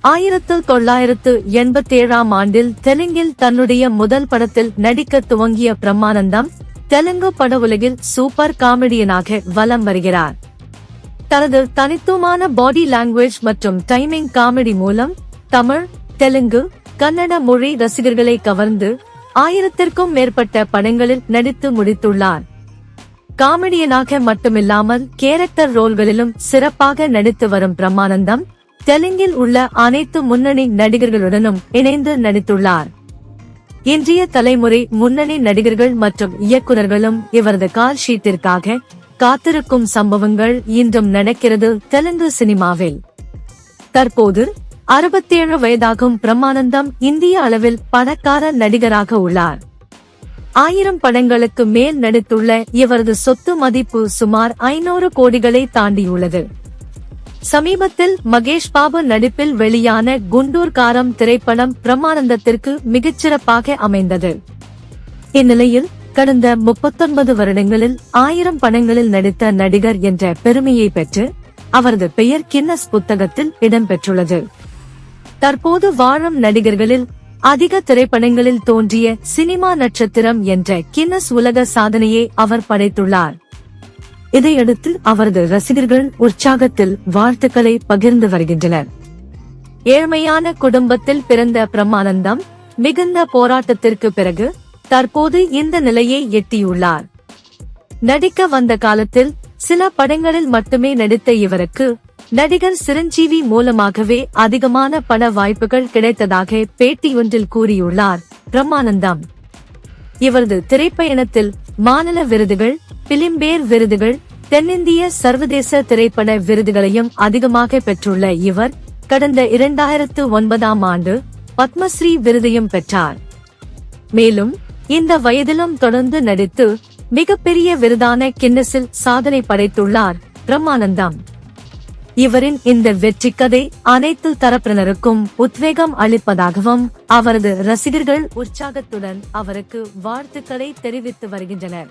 1987ஆம் ஆண்டில் தெலுங்கில் தன்னுடைய முதல் படத்தில் நடிக்க துவங்கிய பிரம்மானந்தம் தெலுங்கு பட உலகில் சூப்பர் காமெடியனாக வலம் வருகிறார். தனது தனித்துவமான பாடி லாங்குவேஜ் மற்றும் டைமிங் காமெடி மூலம் தமிழ், தெலுங்கு, கன்னட மொழி ரசிகர்களை கவர்ந்து 1000க்கும் மேற்பட்ட படங்களில் நடித்து முடித்துள்ளார். காமெடியனாக மட்டுமில்லாமல் கேரக்டர் ரோல்களிலும் சிறப்பாக நடித்து வரும் பிரம்மானந்தம் தெலுங்கில் உள்ள அனைத்து முன்னணி நடிகர்களுடனும் இணைந்து நடித்துள்ளார். இன்றைய தலைமுறை முன்னணி நடிகர்கள் மற்றும் இயக்குநர்களும் இவரது கால் ஷீட்டிற்காக காத்திருக்கும் சம்பவங்கள் இன்றும் நடக்கிறது தெலுங்கு சினிமாவில். தற்போது 67 வயதாகும் பிரம்மானந்தம் இந்திய அளவில் பணக்கார நடிகராக உள்ளார். 1000 படங்களுக்கு மேல் நடித்துள்ள இவரது சொத்து மதிப்பு சுமார் 500 கோடிகளை தாண்டியுள்ளது. சமீபத்தில் மகேஷ் பாபு நடிப்பில் வெளியான குண்டூர் காரம் திரைப்படம் பிரம்மானந்தத்திற்கு மிகச்சிறப்பாக அமைந்தது. இந்நிலையில் கடந்த 39 வருடங்களில் 1000 படங்களில் நடித்த நடிகர் என்ற பெருமையை பெற்று அவரது பெயர் கின்னஸ் புத்தகத்தில் இடம்பெற்றுள்ளது. தற்போது வாழும் நடிகர்களில் அதிக திரைப்படங்களில் தோன்றிய சினிமா நட்சத்திரம் என்ற கின்னஸ் உலக சாதனையை அவர் படைத்துள்ளார். இதையடுத்து அவரது ரசிகர்கள் உற்சாகத்தில் வாழ்த்துக்களை பகிர்ந்து வருகின்றனர். ஏழ்மையான குடும்பத்தில் பிறந்த பிரம்மானந்தம் மிகுந்த போராட்டத்திற்கு பிறகு தற்போது இந்த நிலையை எட்டியுள்ளார். நடிக்க வந்த காலத்தில் சில படங்களில் மட்டுமே நடித்த இவருக்கு நடிகர் சிரஞ்சீவி மூலமாகவே அதிகமான பட வாய்ப்புகள் கிடைத்ததாக பேட்டியொன்றில் கூறியுள்ளார் பிரம்மானந்தம். இவரது திரைப்பயணத்தில் மாநில விருதுகள், பிலிம்பேர் விருதுகள், தென்னிந்திய சர்வதேச திரைப்பட விருதுகளையும் அதிகமாக பெற்றுள்ள இவர் கடந்த 2009ஆம் ஆண்டு பத்மஸ்ரீ விருதையும் பெற்றார். மேலும் இந்த வயதிலும் தொடர்ந்து நடித்து மிகப்பெரிய விருதான கின்னஸில் சாதனை படைத்துள்ளார் பிரம்மானந்தம். இவரின் இந்த வெற்றி கதை அனைத்து தரப்பினருக்கும் உத்வேகம் அளிப்பதாகவும் அவரது ரசிகர்கள் உற்சாகத்துடன் அவருக்கு வாழ்த்துக்களை தெரிவித்து வருகின்றனர்.